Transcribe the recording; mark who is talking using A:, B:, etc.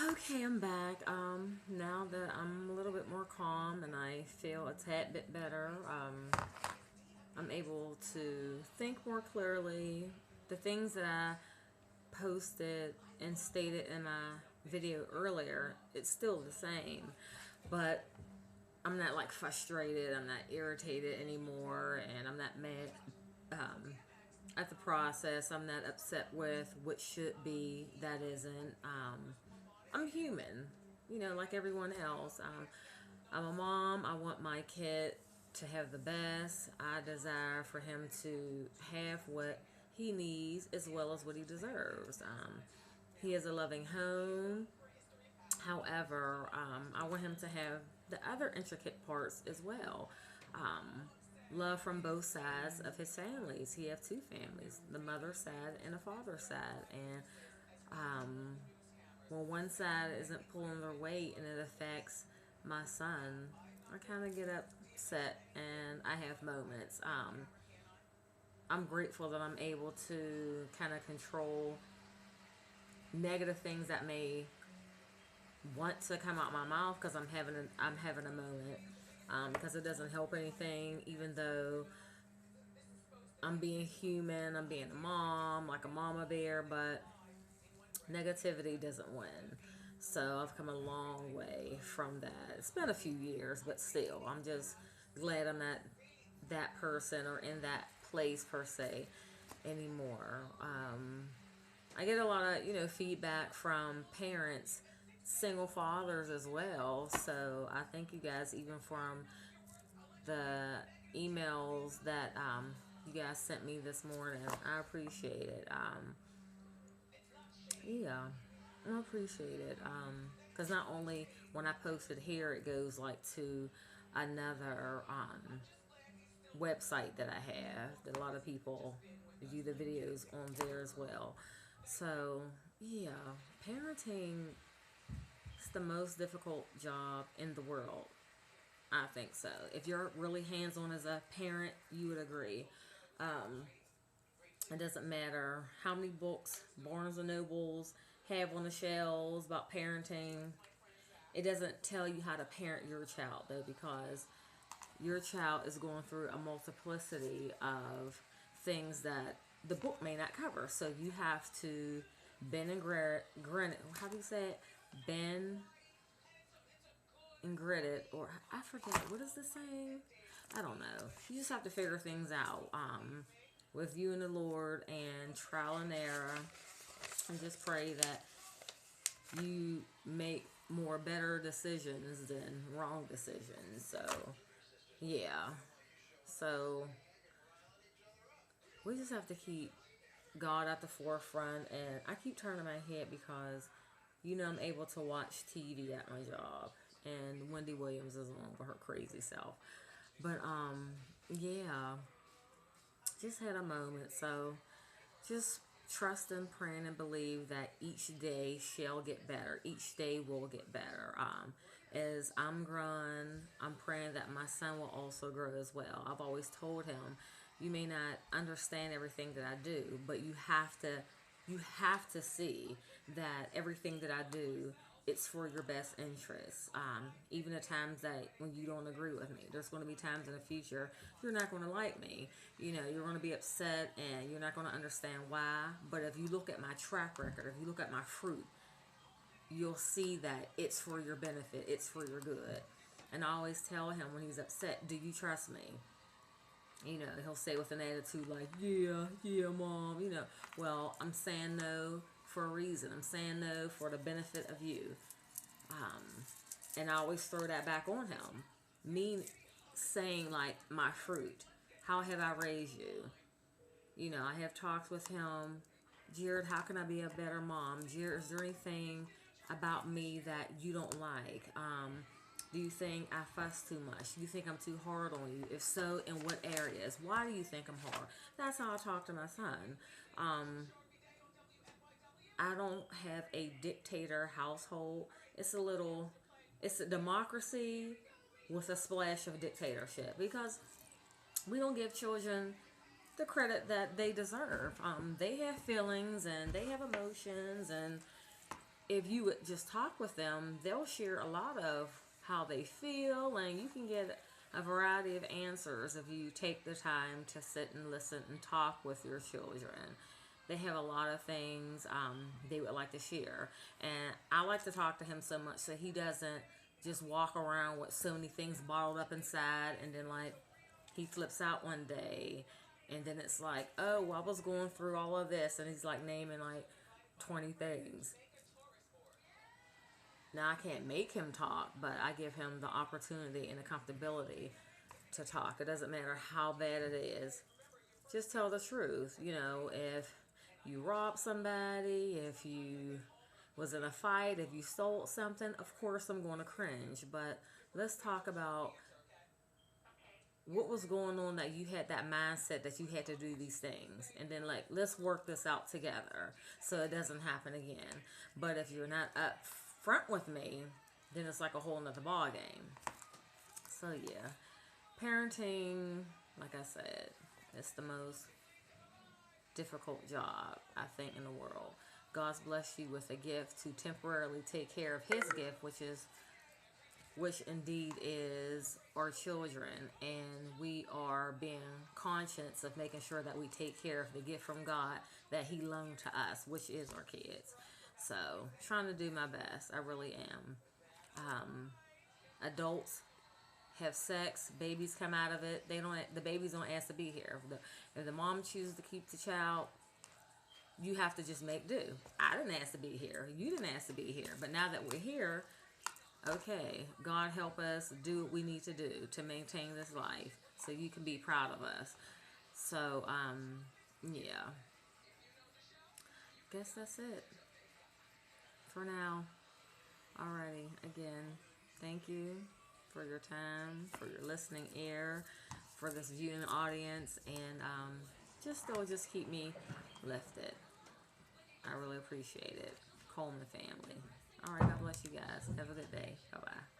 A: Okay, I'm back. Now that I'm a little bit more calm and I feel a tad bit better, I'm able to think more clearly. The things that I posted and stated in my video earlier, it's still the same, but I'm not like frustrated, I'm not irritated anymore, and I'm not mad at the process. I'm not upset with what should be that isn't. I'm human, like everyone else. I'm a mom. I want my kid to have the best. I desire for him to have what he needs as well as what he deserves. He has a loving home. However, I want him to have the other intricate parts as well. Love from both sides of his families. He have two families, the mother side and the father side. And when one side isn't pulling their weight and it affects my son, I kind of get upset and I have moments. I'm grateful that I'm able to kind of control negative things that may want to come out my mouth because I'm having a moment, because it doesn't help anything. Even though I'm being human, I'm being a mom, like a mama bear, but negativity doesn't win. So I've come a long way from that. It's been a few years, but still, I'm just glad I'm not that person or in that place per se anymore. I get a lot of feedback from parents, single fathers as well. So I thank you guys even from the emails that you guys sent me this morning. I appreciate it. Yeah, I appreciate it. Because not only when I post it here, it goes like to another website that I have that a lot of people view the videos on there as well. So yeah, parenting is the most difficult job in the world. I think so. If you're really hands on as a parent, you would agree. It doesn't matter how many books Barnes and Nobles have on the shelves about parenting. It doesn't tell you how to parent your child though, because your child is going through a multiplicity of things that the book may not cover. So you have to bend and grin. How do you say it? Bend and grit it, or I forget what is the saying. I don't know. You just have to figure things out with you and the Lord and trial and error, and just pray that you make more better decisions than wrong decisions. So yeah. So we just have to keep God at the forefront. And I keep turning my head because, I'm able to watch TV at my job. And Wendy Williams is on with her crazy self. But, yeah, just had a moment. So just trust and pray and believe that each day shall get better. Each day will get better. As I'm growing, I'm praying that my son will also grow as well. I've always told him, you may not understand everything that I do, but you have to see that everything that I do, it's for your best interest. Even the times that when you don't agree with me, there's going to be times in the future you're not going to like me. You're going to be upset and you're not going to understand why. But if you look at my track record, if you look at my fruit, you'll see that it's for your benefit, it's for your good. And I always tell him when he's upset, do you trust me? He'll say with an attitude like, yeah, yeah, mom, well, I'm saying no for a reason. I'm saying no for the benefit of you. And I always throw that back on him. Me saying, like, my fruit. How have I raised you? I have talks with him. Jared, how can I be a better mom? Jared, is there anything about me that you don't like? Do you think I fuss too much? Do you think I'm too hard on you? If so, in what areas? Why do you think I'm hard? That's how I talk to my son. I don't have a dictator household. It's a democracy with a splash of dictatorship, because we don't give children the credit that they deserve. They have feelings and they have emotions, and if you would just talk with them, they'll share a lot of how they feel, and you can get a variety of answers if you take the time to sit and listen and talk with your children. They have a lot of things they would like to share, and I like to talk to him so much so he doesn't just walk around with so many things bottled up inside, and then like he flips out one day, and then it's like, oh, well, I was going through all of this, and he's like naming like 20 things. Now, I can't make him talk, but I give him the opportunity and the comfortability to talk. It doesn't matter how bad it is. Just tell the truth. You know, if you robbed somebody, if you was in a fight, if you stole something, of course I'm going to cringe. But let's talk about what was going on that you had that mindset that you had to do these things, and then like let's work this out together so it doesn't happen again. But if you're not up front with me, then it's like a whole nother ball game. So yeah, parenting, like I said, it's the most difficult job I think in the world. God's blessed you with a gift to temporarily take care of his gift, which indeed is our children, and we are being conscious of making sure that we take care of the gift from God that he loaned to us, which is our kids. So trying to do my best, I really am. Adults have sex, babies come out of it. The babies don't ask to be here. If the mom chooses to keep the child, you have to just make do. I didn't ask to be here, you didn't ask to be here, but now that we're here, okay, God help us do what we need to do to maintain this life so you can be proud of us. So yeah, guess that's it for now. Alrighty, again, thank you for your time, for your listening ear, for this viewing audience, and just keep me lifted. I really appreciate it. Coleman family. All right, God bless you guys. Have a good day. Bye bye.